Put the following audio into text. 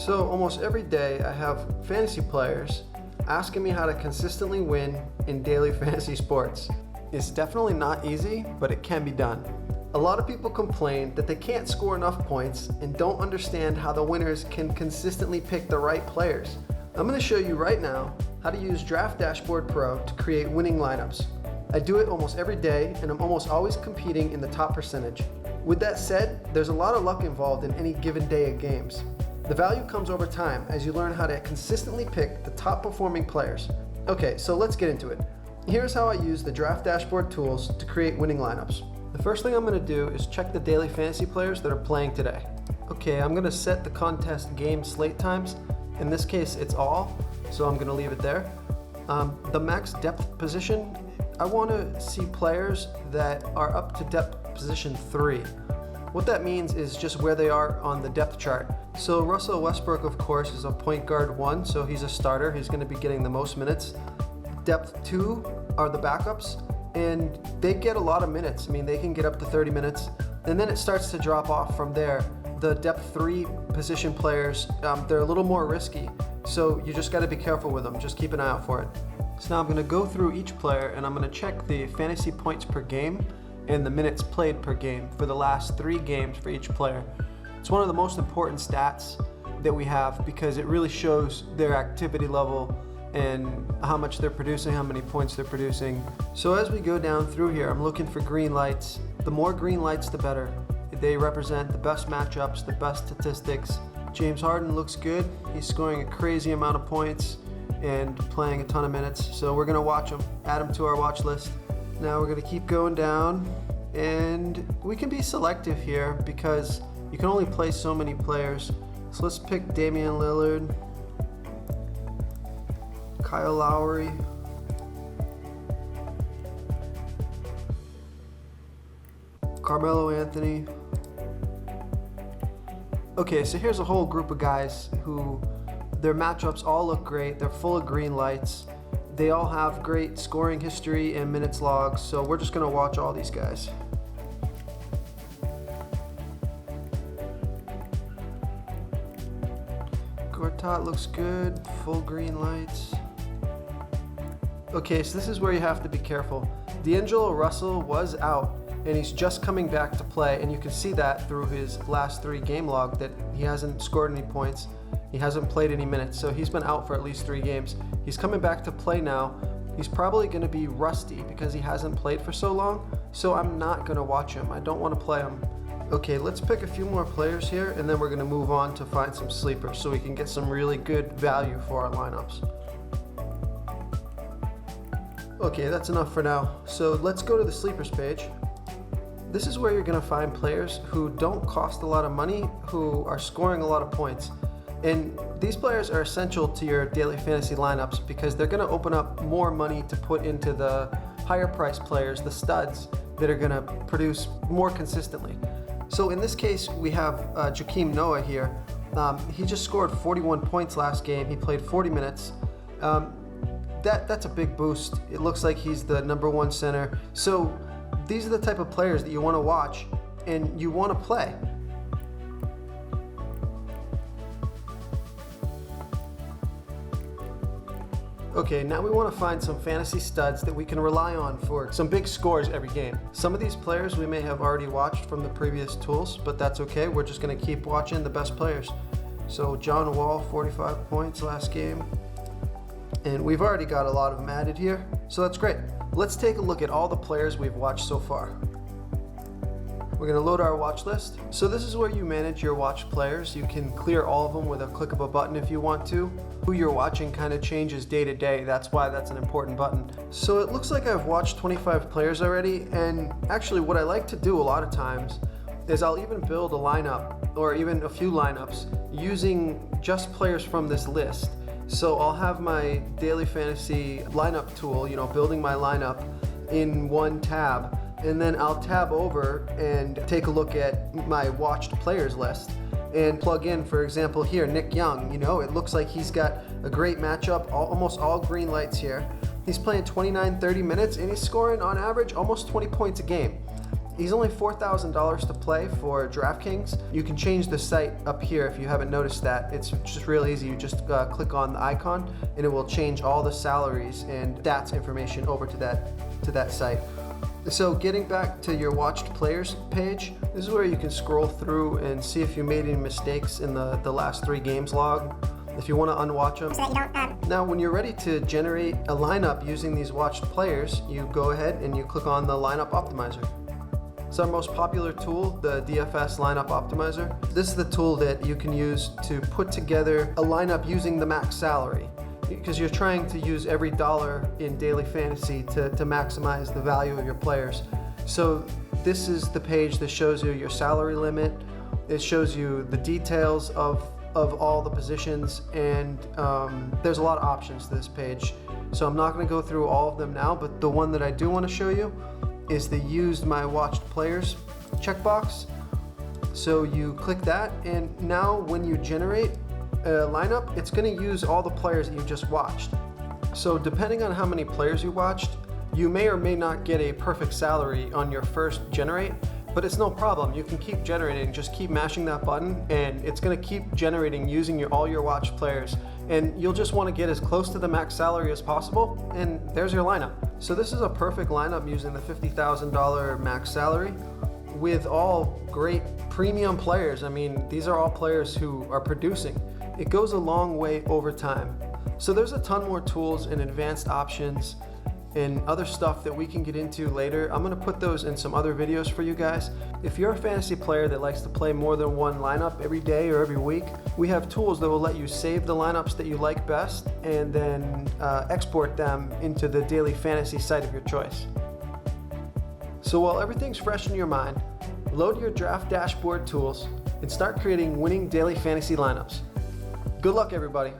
So almost every day I have fantasy players asking me how to consistently win in daily fantasy sports. It's definitely not easy, but it can be done. A lot of people complain that they can't score enough points and don't understand how the winners can consistently pick the right players. I'm going to show you right now how to use Draft Dashboard Pro to create winning lineups. I do it almost every day and I'm almost always competing in the top percentage. With that said, there's a lot of luck involved in any given day of games. The value comes over time as you learn how to consistently pick the top performing players. Okay, so let's get into it. Here's how I use the Draft Dashboard tools to create winning lineups. The first thing I'm going to do is check the daily fantasy players that are playing today. Okay, I'm going to set the contest game slate times. In this case, it's all, so I'm going to leave it there. The max depth position, I want to see players that are up to depth position 3. What that means is just where they are on the depth chart. So Russell Westbrook, of course, is a point guard 1, so he's a starter. He's going to be getting the most minutes. Depth 2 are the backups, and they get a lot of minutes. I mean, they can get up to 30 minutes, and then it starts to drop off from there. The depth 3 position players, they're a little more risky, so you just got to be careful with them. Just keep an eye out for it. So now I'm going to go through each player, and I'm going to check the fantasy points per game and the minutes played per game for the last 3 games for each player. It's one of the most important stats that we have because it really shows their activity level and how much they're producing, how many points they're producing. So as we go down through here, I'm looking for green lights. The more green lights, the better. They represent the best matchups, the best statistics. James Harden looks good. He's scoring a crazy amount of points and playing a ton of minutes. So we're gonna watch him, add him to our watch list. Now we're gonna keep going down, and we can be selective here because you can only play so many players. So let's pick Damian Lillard, Kyle Lowry, Carmelo Anthony. Okay, so here's a whole group of guys who their matchups all look great. They're full of green lights. They all have great scoring history and minutes logs, so we're just gonna watch all these guys. Gortat looks good, full green lights. Okay, so this is where you have to be careful. D'Angelo Russell was out, and he's just coming back to play, and you can see that through his last 3 game log that he hasn't scored any points, he hasn't played any minutes, so he's been out for at least 3 games. He's coming back to play now. He's probably going to be rusty because he hasn't played for so long, so I'm not going to watch him. I don't want to play him. Okay, let's pick a few more players here, and then we're going to move on to find some sleepers so we can get some really good value for our lineups. Okay, that's enough for now. So let's go to the sleepers page. This is where you're going to find players who don't cost a lot of money, who are scoring a lot of points. And these players are essential to your daily fantasy lineups because they're going to open up more money to put into the higher priced players, the studs, that are going to produce more consistently. So in this case, we have Joakim Noah here. He just scored 41 points last game. He played 40 minutes. That's a big boost. It looks like he's the #1 center. So these are the type of players that you want to watch and you want to play. Okay, now we want to find some fantasy studs that we can rely on for some big scores every game. Some of these players we may have already watched from the previous tools, but that's okay. We're just going to keep watching the best players. So John Wall, 45 points last game. And we've already got a lot of them added here, so that's great. Let's take a look at all the players we've watched so far. We're going to load our watch list. So this is where you manage your watched players. You can clear all of them with a click of a button if you want to. Who you're watching kind of changes day to day. That's why that's an important button. So it looks like I've watched 25 players already, and actually what I like to do a lot of times is I'll even build a lineup or even a few lineups using just players from this list. So I'll have my daily fantasy lineup tool, building my lineup in one tab, and then I'll tab over and take a look at my watched players list and plug in, for example, here, Nick Young. It looks like he's got a great matchup, almost all green lights here. He's playing 29, 30 minutes, and he's scoring on average almost 20 points a game. He's only $4,000 to play for DraftKings. You can change the site up here if you haven't noticed that. It's just real easy. You just click on the icon and it will change all the salaries and stats information over to that site. So getting back to your watched players page, this is where you can scroll through and see if you made any mistakes in the last 3 games log, if you want to unwatch them. So that you don't, Now when you're ready to generate a lineup using these watched players, you go ahead and you click on the lineup optimizer. It's our most popular tool, the DFS Lineup Optimizer. This is the tool that you can use to put together a lineup using the max salary, because you're trying to use every dollar in daily fantasy to maximize the value of your players. So this is the page that shows you your salary limit. It shows you the details of all the positions, and there's a lot of options to this page. So I'm not going to go through all of them now, but the one that I do want to show you is the used my watched players checkbox. So you click that, and now when you generate a lineup, it's going to use all the players that you just watched. So depending on how many players you watched, you may or may not get a perfect salary on your first generate, but it's no problem. You can keep generating, just keep mashing that button, and it's going to keep generating using all your watched players. And you'll just want to get as close to the max salary as possible, and there's your lineup. So this is a perfect lineup using the $50,000 max salary with all great premium players. I mean, these are all players who are producing. It goes a long way over time. So there's a ton more tools and advanced options and other stuff that we can get into later. I'm gonna put those in some other videos for you guys. If you're a fantasy player that likes to play more than one lineup every day or every week, we have tools that will let you save the lineups that you like best and then export them into the daily fantasy site of your choice. So while everything's fresh in your mind, load your draft dashboard tools and start creating winning daily fantasy lineups. Good luck, everybody.